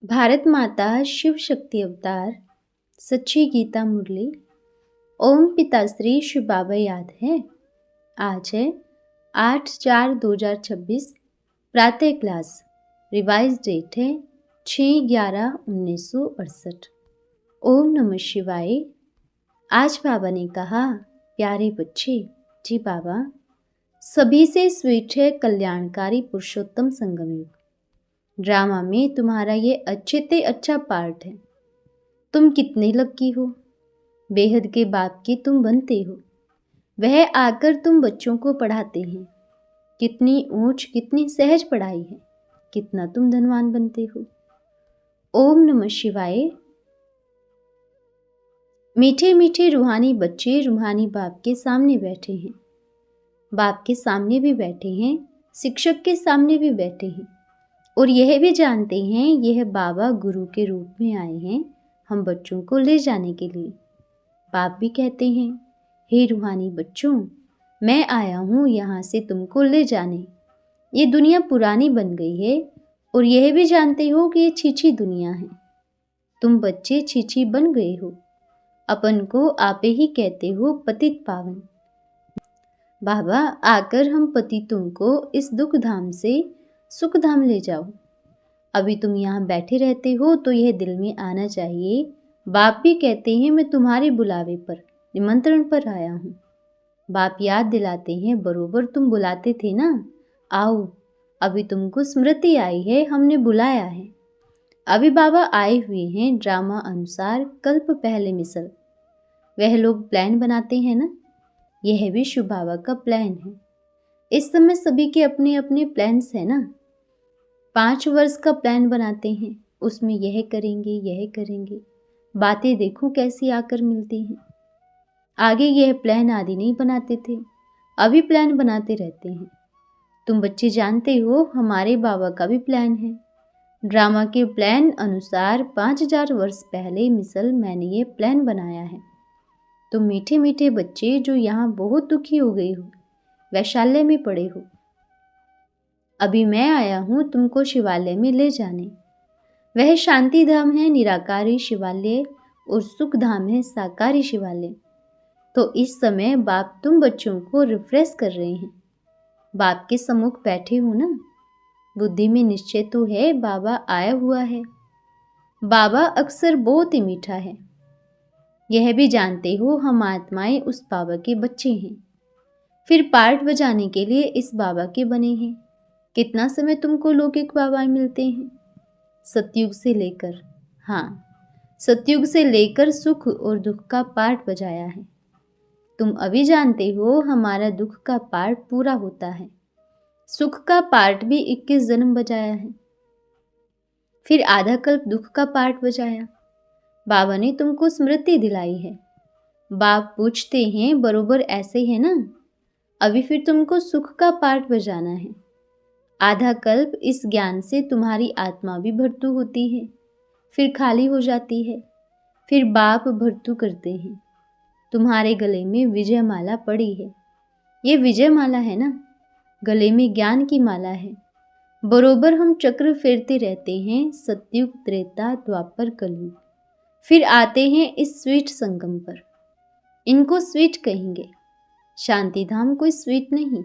भारत माता शिव शक्ति अवतार सच्ची गीता मुरली। ओम पिताश्री शिव बाबा याद है। आज है 8/4/2026 प्रातः क्लास। रिवाइज डेट है 6/11/1968। ओम नमः शिवाय। आज बाबा ने कहा, प्यारे बच्चे, जी बाबा, सभी से स्वीट है कल्याणकारी पुरुषोत्तम संगम युग। ड्रामा में तुम्हारा ये अच्छे से अच्छा पार्ट है। तुम कितने लकी हो, बेहद के बाप की तुम बनते हो। वह आकर तुम बच्चों को पढ़ाते हैं। कितनी ऊंच, कितनी सहज पढ़ाई है। कितना तुम धनवान बनते हो। ओम नमः शिवाय। मीठे मीठे रूहानी बच्चे रूहानी बाप के सामने बैठे हैं। बाप के सामने भी बैठे हैं, शिक्षक के सामने भी बैठे हैं, और यह भी जानते हैं यह बाबा गुरु के रूप में आए हैं हम बच्चों को ले जाने के लिए। बाप भी कहते हैं, हे रूहानी बच्चों, मैं आया हूँ यहाँ से तुमको ले जाने। ये दुनिया पुरानी बन गई है, और यह भी जानते हो कि ये छीछी दुनिया है। तुम बच्चे छीछी बन गए हो। अपन को आपे ही कहते हो पतित पावन। बाबा आकर हम पतितों को इस दुख धाम से सुख धाम ले जाओ। अभी तुम यहाँ बैठे रहते हो तो यह दिल में आना चाहिए। बाप भी कहते हैं मैं तुम्हारे बुलावे पर, निमंत्रण पर आया हूँ। बाप याद दिलाते हैं, बरोबर तुम बुलाते थे ना, आओ। अभी तुमको स्मृति आई है, हमने बुलाया है। अभी बाबा आए हुए हैं ड्रामा अनुसार कल्प पहले मिसल। वह लोग प्लान बनाते हैं ना, यह भी शिव बाबा का प्लान है। इस समय सभी के अपने अपने प्लान्स हैं ना। 5 वर्ष का प्लान बनाते हैं, उसमें यह करेंगे यह करेंगे। बातें देखो कैसी आकर मिलती हैं। आगे यह प्लान आदि नहीं बनाते थे, अभी प्लान बनाते रहते हैं। तुम बच्चे जानते हो हमारे बाबा का भी प्लान है। ड्रामा के प्लान अनुसार 5000 वर्ष पहले मिसल मैंने ये प्लान बनाया है। तुम मीठे मीठे बच्चे जो यहाँ बहुत दुखी हो गए हो, वैशाल्य में पड़े हो, अभी मैं आया हूँ तुमको शिवालय में ले जाने। वह शांति धाम है निराकारी शिवालय, और सुख धाम है साकारी शिवालय। तो इस समय बाप तुम बच्चों को रिफ्रेश कर रहे हैं। बाप के सम्मुख बैठे हो ना, बुद्धि में निश्चय तो है बाबा आया हुआ है। बाबा अक्सर बहुत ही मीठा है। यह भी जानते हो हम आत्माएं उस बाबा के बच्चे हैं, फिर पार्ट बजाने के लिए इस बाबा के बने हैं। कितना समय तुमको लौकिक बाबा मिलते हैं, सतयुग से लेकर, हाँ, सतयुग से लेकर सुख और दुख का पार्ट बजाया है। तुम अभी जानते हो हमारा दुख का पार्ट पूरा होता है, सुख का पार्ट भी 21 जन्म बजाया है, फिर आधा कल्प दुख का पार्ट बजाया। बाबा ने तुमको स्मृति दिलाई है। बाप पूछते हैं बरोबर ऐसे है ना, अभी फिर तुमको सुख का पार्ट बजाना है। आधा कल्प इस ज्ञान से तुम्हारी आत्मा भी भर्तु होती है, फिर खाली हो जाती है, फिर बाप भर्तु करते हैं। तुम्हारे गले में विजय माला पड़ी है, ये विजय माला है ना, गले में ज्ञान की माला है। बरोबर हम चक्र फेरते रहते हैं, सतयुग त्रेता द्वापर कलयुग, फिर आते हैं इस स्वीट संगम पर। इनको स्वीट कहेंगे, शांति धाम कोई स्वीट नहीं,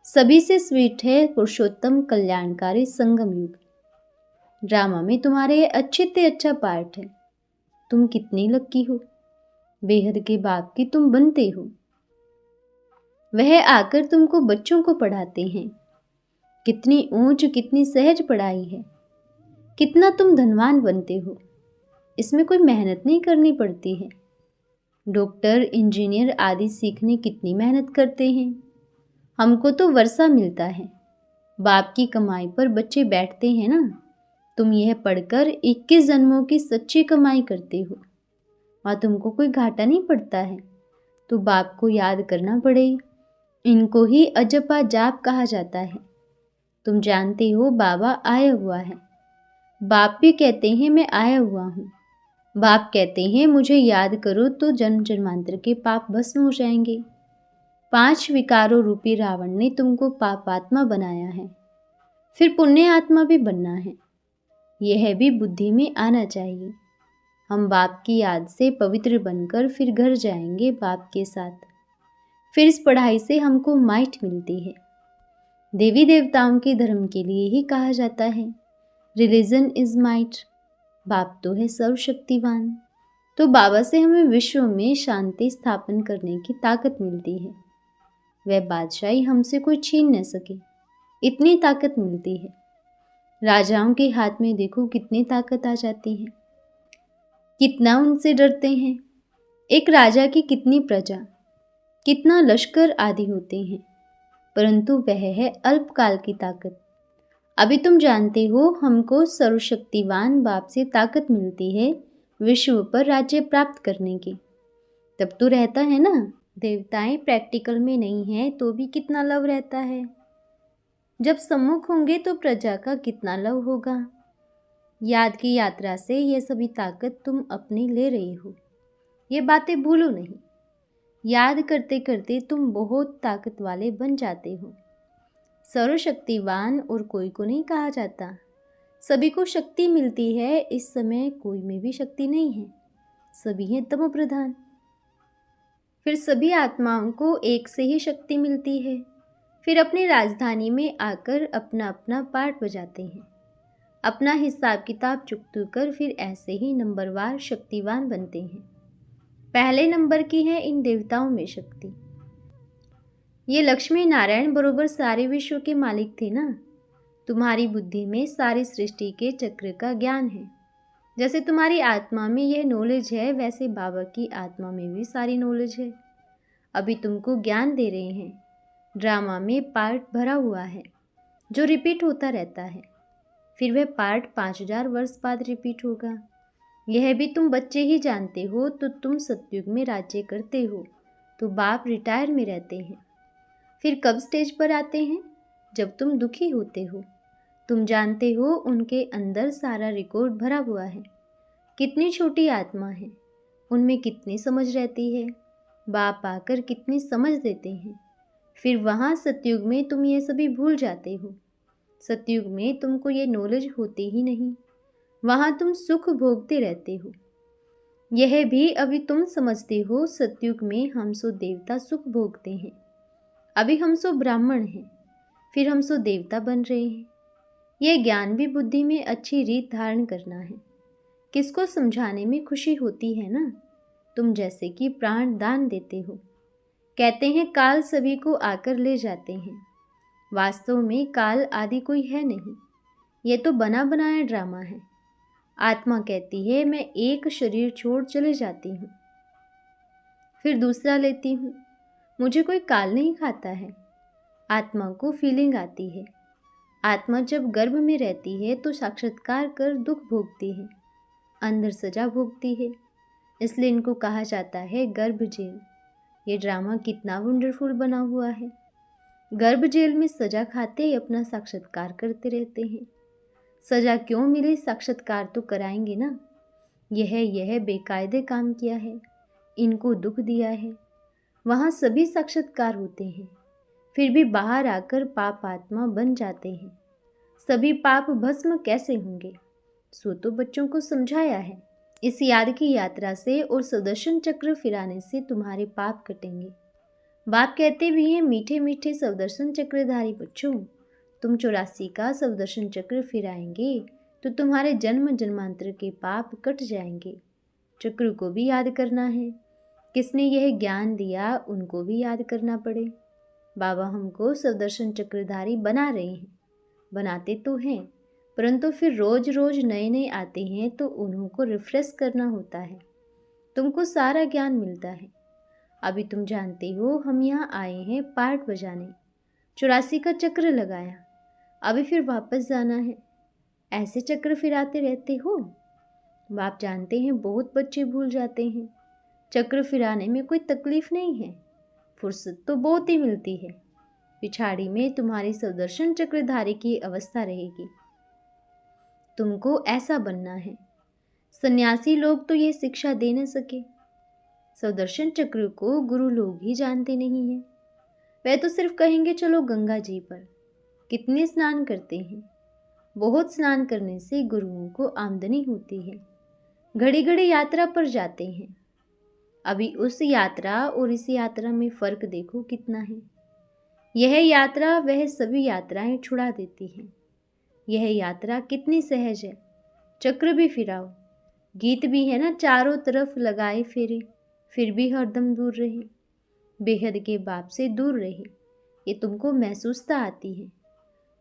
सभी से स्वीट है पुरुषोत्तम कल्याणकारी संगम युग। ड्रामा में तुम्हारे अच्छे से अच्छा पार्ट है। तुम कितनी लकी हो, बेहद के बाप की तुम बनते हो। वह आकर तुमको बच्चों को पढ़ाते हैं। कितनी ऊंच, कितनी सहज पढ़ाई है। कितना तुम धनवान बनते हो। इसमें कोई मेहनत नहीं करनी पड़ती है। डॉक्टर, इंजीनियर आदि सीखने कितनी मेहनत करते हैं। हमको तो वर्षा मिलता है। बाप की कमाई पर बच्चे बैठते हैं ना। तुम यह पढ़कर 21 जन्मों की सच्ची कमाई करते हो, वहाँ तुमको कोई घाटा नहीं पड़ता है। तो बाप को याद करना पड़े। इनको ही अजपा जाप कहा जाता है। तुम जानते हो बाबा आया हुआ है। बाप भी कहते हैं मैं आया हुआ हूँ। बाप कहते हैं मुझे याद करो तो जन्म जन्मांतर के पाप भस्म हो जाएंगे। 5 विकारों रूपी रावण ने तुमको पापात्मा बनाया है, फिर पुण्य आत्मा भी बनना है। यह भी बुद्धि में आना चाहिए। हम बाप की याद से पवित्र बनकर फिर घर जाएंगे बाप के साथ। फिर इस पढ़ाई से हमको माइट मिलती है। देवी देवताओं के धर्म के लिए ही कहा जाता है रिलीजन इज माइट। बाप तो है सर्वशक्तिवान। तो बाबा से हमें विश्व में शांति स्थापन करने की ताकत मिलती है। वह बादशाही हमसे कोई छीन न सके, इतनी ताकत मिलती है। राजाओं के हाथ में देखो कितनी ताकत आ जाती है, कितना उनसे डरते हैं। एक राजा की कितनी प्रजा, कितना लश्कर आदि होते हैं, परंतु वह है अल्पकाल की ताकत। अभी तुम जानते हो हमको सर्वशक्तिवान बाप से ताकत मिलती है विश्व पर राज्य प्राप्त करने की। तब तो रहता है ना, देवताएं प्रैक्टिकल में नहीं है तो भी कितना लव रहता है। जब सम्मुख होंगे तो प्रजा का कितना लव होगा। याद की यात्रा से यह सभी ताकत तुम अपनी ले रही हो, ये बातें भूलो नहीं। याद करते करते तुम बहुत ताकत वाले बन जाते हो। सर्वशक्तिवान और कोई को नहीं कहा जाता। सभी को शक्ति मिलती है। इस समय कोई में भी शक्ति नहीं है, सभी हैं तमो प्रधान। फिर सभी आत्माओं को एक से ही शक्ति मिलती है। फिर अपनी राजधानी में आकर अपना अपना पार्ट बजाते हैं, अपना हिसाब किताब चुकतू कर फिर ऐसे ही नंबरवार शक्तिवान बनते हैं। पहले नंबर की है इन देवताओं में शक्ति। ये लक्ष्मी नारायण बरोबर सारे विश्व के मालिक थे ना। तुम्हारी बुद्धि में सारी सृष्टि के चक्र का ज्ञान है। जैसे तुम्हारी आत्मा में यह नॉलेज है, वैसे बाबा की आत्मा में भी सारी नॉलेज है। अभी तुमको ज्ञान दे रहे हैं। ड्रामा में पार्ट भरा हुआ है जो रिपीट होता रहता है। फिर वह पार्ट 5000 वर्ष बाद रिपीट होगा। यह भी तुम बच्चे ही जानते हो। तो तुम सतयुग में राज्य करते हो तो बाप रिटायर में रहते हैं। फिर कब स्टेज पर आते हैं? जब तुम दुखी होते हो। तुम जानते हो उनके अंदर सारा रिकॉर्ड भरा हुआ है। कितनी छोटी आत्मा है, उनमें कितनी समझ रहती है। बाप आकर कितनी समझ देते हैं। फिर वहाँ सतयुग में तुम ये सभी भूल जाते हो। सतयुग में तुमको ये नॉलेज होती ही नहीं। वहाँ तुम सुख भोगते रहते हो। यह भी अभी तुम समझते हो। सतयुग में हम सो देवता सुख भोगते हैं। अभी हम सो ब्राह्मण हैं, फिर हम सो देवता बन रहे हैं। यह ज्ञान भी बुद्धि में अच्छी रीत धारण करना है। किसको समझाने में खुशी होती है ना। तुम जैसे कि प्राण दान देते हो। कहते हैं काल सभी को आकर ले जाते हैं। वास्तव में काल आदि कोई है नहीं, ये तो बना बनाया ड्रामा है। आत्मा कहती है मैं एक शरीर छोड़ चले जाती हूँ, फिर दूसरा लेती हूँ। मुझे कोई काल नहीं खाता है। आत्मा को फीलिंग आती है। आत्मा जब गर्भ में रहती है तो साक्षात्कार कर दुख भोगती है, अंदर सजा भोगती है। इसलिए इनको कहा जाता है गर्भ जेल। ये ड्रामा कितना वंडरफुल बना हुआ है। गर्भ जेल में सजा खाते अपना साक्षात्कार करते रहते हैं। सजा क्यों मिले, साक्षात्कार तो कराएंगे ना। यह बेकायदे काम किया है, इनको दुख दिया है। वहाँ सभी साक्षात्कार होते हैं, फिर भी बाहर आकर पाप आत्मा बन जाते हैं। सभी पाप भस्म कैसे होंगे, सो तो बच्चों को समझाया है। इस याद की यात्रा से और सुदर्शन चक्र फिराने से तुम्हारे पाप कटेंगे। बाप कहते भी हैं मीठे मीठे सुदर्शन चक्रधारी बच्चों, तुम 84 का सुदर्शन चक्र फिराएंगे तो तुम्हारे जन्म जन्मांतर के पाप कट जाएंगे। चक्र को भी याद करना है। किसने यह ज्ञान दिया उनको भी याद करना पड़े। बाबा हमको सुदर्शन चक्रधारी बना रहे हैं। बनाते तो हैं, परंतु फिर रोज रोज नए नए आते हैं तो उन्हों को रिफ्रेश करना होता है। तुमको सारा ज्ञान मिलता है। अभी तुम जानते हो हम यहाँ आए हैं पार्ट बजाने। 84 का चक्र लगाया, अभी फिर वापस जाना है। ऐसे चक्र फिराते रहते हो। बाप जानते हैं बहुत बच्चे भूल जाते हैं। चक्र फिराने में कोई तकलीफ नहीं है, फुर्सत तो बहुत ही मिलती है। पिछाड़ी में तुम्हारी सुदर्शन चक्रधारी की अवस्था रहेगी। तुमको ऐसा बनना है। सन्यासी लोग तो ये शिक्षा दे न सके। सुदर्शन चक्र को गुरु लोग ही जानते नहीं हैं। वे तो सिर्फ कहेंगे चलो गंगा जी पर। कितने स्नान करते हैं, बहुत स्नान करने से गुरुओं को आमदनी होती है। घड़ी घड़ी यात्रा पर जाते हैं। अभी उस यात्रा और इस यात्रा में फर्क देखो कितना है। यह यात्रा वह सभी यात्राएं छुड़ा देती है। यह यात्रा कितनी सहज है। चक्र भी फिराओ, गीत भी है ना, चारों तरफ लगाए फेरे, फिर भी हरदम दूर रहे, बेहद के बाप से दूर रहे। ये तुमको महसूसता आती है।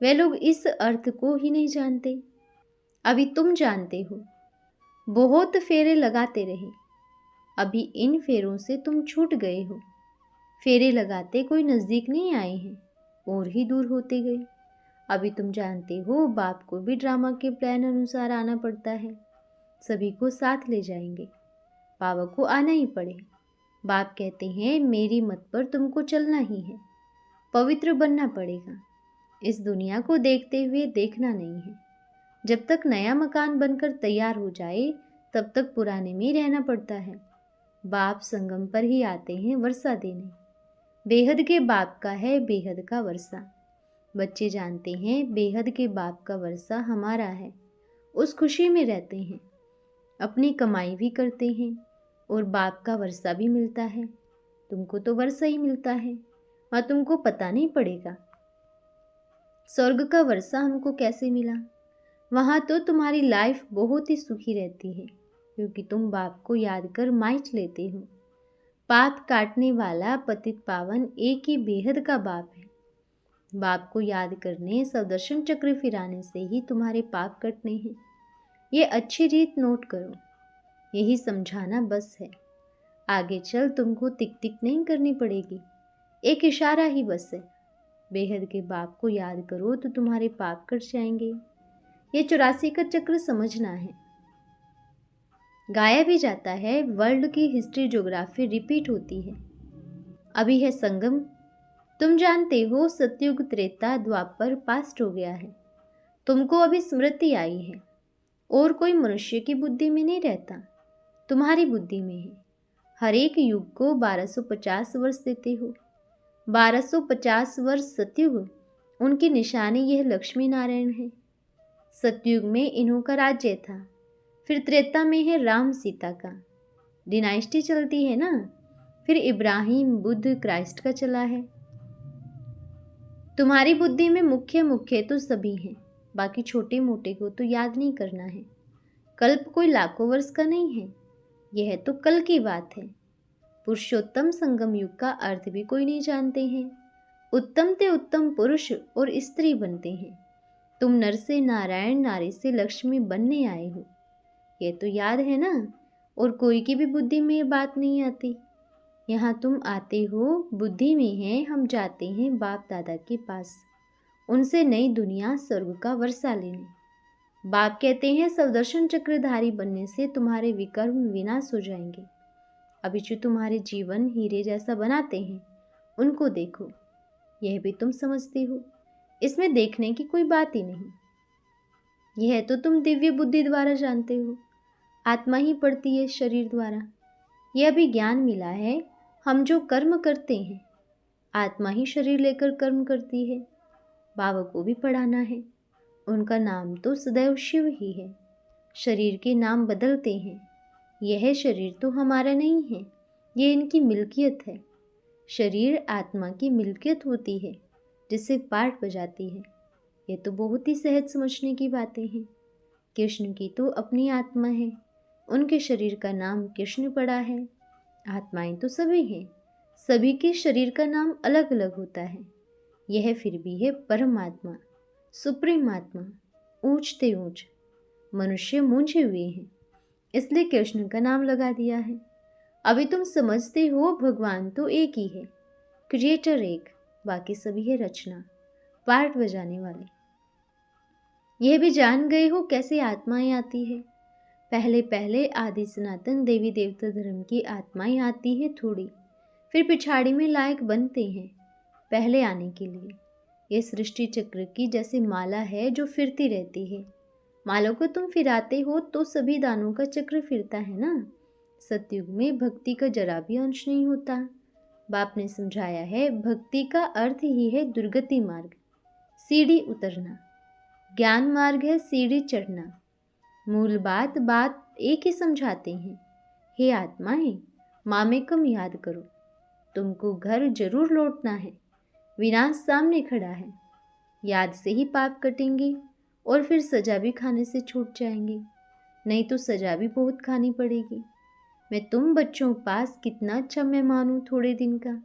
वे लोग इस अर्थ को ही नहीं जानते। अभी तुम जानते हो। बहुत फेरे लगाते रहे। अभी इन फेरों से तुम छूट गए हो। फेरे लगाते कोई नज़दीक नहीं आए हैं और ही दूर होते गए। अभी तुम जानते हो बाप को भी ड्रामा के प्लान अनुसार आना पड़ता है। सभी को साथ ले जाएंगे। बाबा को आना ही पड़े। बाप कहते हैं मेरी मत पर तुमको चलना ही है। पवित्र बनना पड़ेगा। इस दुनिया को देखते हुए देखना नहीं है। जब तक नया मकान बनकर तैयार हो जाए तब तक पुराने में रहना पड़ता है। बाप संगम पर ही आते हैं वर्षा देने। बेहद के बाप का है बेहद का वर्षा। बच्चे जानते हैं बेहद के बाप का वर्षा हमारा है। उस खुशी में रहते हैं। अपनी कमाई भी करते हैं और बाप का वर्षा भी मिलता है। तुमको तो वर्षा ही मिलता है और तुमको पता नहीं पड़ेगा। स्वर्ग का वर्षा हमको कैसे मिला। वहाँ तो तुम्हारी लाइफ बहुत ही सुखी रहती है क्योंकि तुम बाप को याद कर माइट लेते हो। पाप काटने वाला पतित पावन एक ही बेहद का बाप है। बाप को याद करने सदर्शन चक्र फिराने से ही तुम्हारे पाप कटने हैं। ये अच्छी रीत नोट करो। यही समझाना बस है। आगे चल तुमको टिक टिक नहीं करनी पड़ेगी। एक इशारा ही बस है। बेहद के बाप को याद करो तो तुम्हारे पाप कट जाएंगे। ये 84 का चक्र समझना है। गाया भी जाता है वर्ल्ड की हिस्ट्री ज्योग्राफी रिपीट होती है। अभी है संगम। तुम जानते हो सतयुग त्रेता द्वापर पास्ट हो गया है। तुमको अभी स्मृति आई है और कोई मनुष्य की बुद्धि में नहीं रहता, तुम्हारी बुद्धि में है। हर एक युग को 1250 वर्ष देते हो। 1250 वर्ष सतयुग, उनकी निशानी यह लक्ष्मी नारायण है। सतयुग में इन्हों का राज्य था। फिर त्रेता में है राम सीता का डिनाइस्टी चलती है ना। फिर इब्राहिम बुद्ध क्राइस्ट का चला है। तुम्हारी बुद्धि में मुख्य मुख्य तो सभी हैं, बाकी छोटे मोटे को तो याद नहीं करना है। कल्प कोई लाखों वर्ष का नहीं है, यह तो कल की बात है। पुरुषोत्तम संगम युग का अर्थ भी कोई नहीं जानते हैं। उत्तम ते उत्तम पुरुष और स्त्री बनते हैं। तुम नर से नारायण, नारी से लक्ष्मी बनने आए हो, यह तो याद है ना। और कोई की भी बुद्धि में ये बात नहीं आती। यहाँ तुम आते हो, बुद्धि में है, हम जाते हैं बाप दादा के पास, उनसे नई दुनिया स्वर्ग का वर्षा लेने। बाप कहते हैं सवदर्शन चक्रधारी बनने से तुम्हारे विकर्म विनाश हो जाएंगे। अभी जो तुम्हारे जीवन हीरे जैसा बनाते हैं उनको देखो। यह भी तुम समझते हो, इसमें देखने की कोई बात ही नहीं। यह तो तुम दिव्य बुद्धि द्वारा जानते हो। आत्मा ही पढ़ती है शरीर द्वारा। यह भी ज्ञान मिला है। हम जो कर्म करते हैं आत्मा ही शरीर लेकर कर्म करती है। बाबा को भी पढ़ाना है। उनका नाम तो सदैव शिव ही है। शरीर के नाम बदलते हैं। यह शरीर तो हमारा नहीं है, ये इनकी मिल्कियत है। शरीर आत्मा की मिल्कियत होती है जिससे पाठ बजाती है। ये तो बहुत ही सहज समझने की बातें हैं। कृष्ण की तो अपनी आत्मा है, उनके शरीर का नाम कृष्ण पड़ा है। आत्माएं तो सभी हैं, सभी के शरीर का नाम अलग अलग होता है। यह फिर भी है परमात्मा, सुप्रीम आत्मा, ऊंचते ऊंच। मनुष्य मूंझे हुए हैं, इसलिए कृष्ण का नाम लगा दिया है। अभी तुम समझते हो भगवान तो एक ही है, क्रिएटर एक, बाकी सभी है रचना, पार्ट बजाने वाले। यह भी जान गए हो कैसे आत्माएं आती है। पहले पहले आदि सनातन देवी देवता धर्म की आत्माएं आती है थोड़ी, फिर पिछाड़ी में लायक बनते हैं पहले आने के लिए। ये सृष्टि चक्र की जैसे माला है जो फिरती रहती है। मालों को तुम फिराते हो तो सभी दानों का चक्र फिरता है ना। सतयुग में भक्ति का जरा भी अंश नहीं होता। बाप ने समझाया है भक्ति का अर्थ ही है दुर्गति मार्ग, सीढ़ी उतरना। ज्ञान मार्ग है सीढ़ी चढ़ना। मूल बात बात एक ही समझाते हैं। हे आत्माएं, मामेकम याद करो, तुमको घर जरूर लौटना है। विनाश सामने खड़ा है। याद से ही पाप कटेंगे और फिर सजा भी खाने से छूट जाएंगे, नहीं तो सजा भी बहुत खानी पड़ेगी। मैं तुम बच्चों पास कितना अच्छा मेहमान हूँ थोड़े दिन का।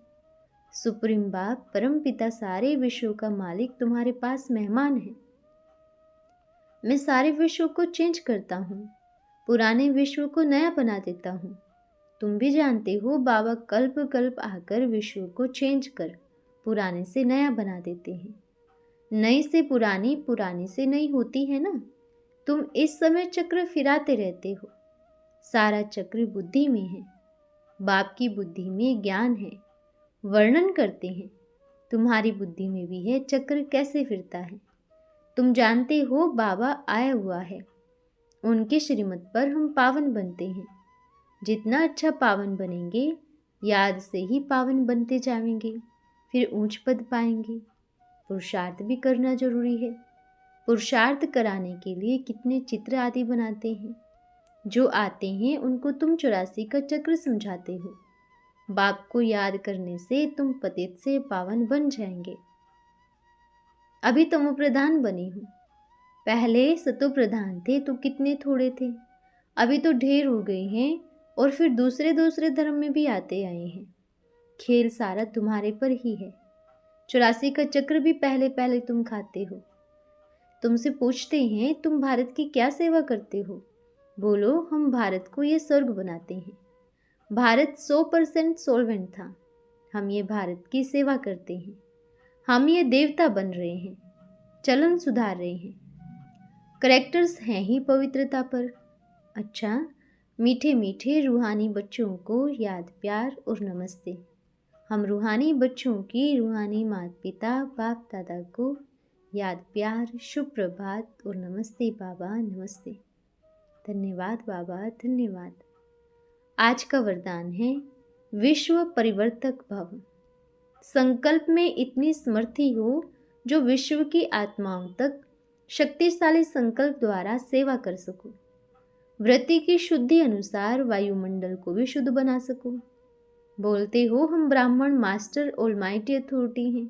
सुप्रीम बाप परम पिता सारे विश्व का मालिक तुम्हारे पास मेहमान है। मैं सारे विश्व को चेंज करता हूँ, पुराने विश्व को नया बना देता हूँ। तुम भी जानते हो बाबा कल्प कल्प आकर विश्व को चेंज कर पुराने से नया बना देते हैं। नई से पुरानी, पुरानी से नई होती है ना। तुम इस समय चक्र फिराते रहते हो। सारा चक्र बुद्धि में है। बाप की बुद्धि में ज्ञान है। वर्णन करते हैं। तुम्हारी बुद्धि में भी है चक्र कैसे फिरता है। तुम जानते हो बाबा आया हुआ है। उनके श्रीमत पर हम पावन बनते हैं। जितना अच्छा पावन बनेंगे, याद से ही पावन बनते जाएंगे, फिर ऊंच पद पाएंगे। पुरुषार्थ भी करना जरूरी है। पुरुषार्थ कराने के लिए कितने चित्र आदि बनाते हैं। जो आते हैं उनको तुम 84 का चक्र समझाते हो। बाप को याद करने से तुम पतित से पावन बन जाएंगे। अभी तमो प्रधान बने हो, पहले सतो प्रधान थे तो कितने थोड़े थे, अभी तो ढेर हो गए हैं और फिर दूसरे दूसरे धर्म में भी आते आए हैं। खेल सारा तुम्हारे पर ही है। 84 का चक्र भी पहले पहले तुम खाते हो। तुमसे पूछते हैं तुम भारत की क्या सेवा करते हो। बोलो हम भारत को ये स्वर्ग बनाते हैं। भारत 100% सोल्वेंट था। हम ये भारत की सेवा करते हैं। हम ये देवता बन रहे हैं, चलन सुधार रहे हैं। करेक्टर्स हैं ही पवित्रता पर। अच्छा, मीठे मीठे रूहानी बच्चों को याद प्यार और नमस्ते। हम रूहानी बच्चों की रूहानी माता पिता बाप दादा को याद प्यार, शुभ प्रभात और नमस्ते बाबा, नमस्ते। धन्यवाद बाबा, धन्यवाद। आज का वरदान है विश्व परिवर्तक भव। संकल्प में इतनी समर्थी हो जो विश्व की आत्माओं तक शक्तिशाली संकल्प द्वारा सेवा कर सको। वृत्ति की शुद्धि अनुसार वायुमंडल को भी शुद्ध बना सको। बोलते हो हम ब्राह्मण मास्टर ऑलमाइटी अथॉरिटी हैं,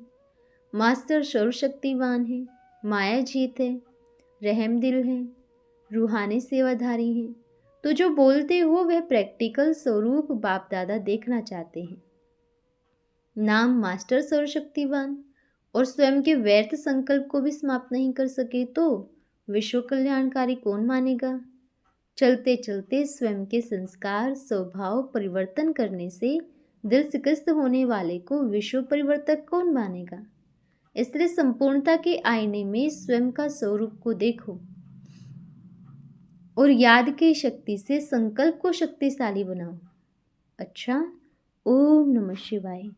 मास्टर सर्वशक्तिवान है, माया जीत है, रहम दिल है, रूहानी सेवाधारी हैं। तो जो बोलते हो वह प्रैक्टिकल स्वरूप बाप दादा देखना चाहते हैं। नाम मास्टर सर्वशक्तिवान और स्वयं के व्यर्थ संकल्प को भी समाप्त नहीं कर सके तो विश्व कल्याणकारी कौन मानेगा। चलते चलते स्वयं के संस्कार स्वभाव परिवर्तन करने से दिल शिकस्त होने वाले को विश्व परिवर्तक कौन मानेगा। इसलिए संपूर्णता के आईने में स्वयं का स्वरूप को देखो और याद की शक्ति से संकल्प को शक्तिशाली बनाओ। अच्छा, ओम नमः शिवाय।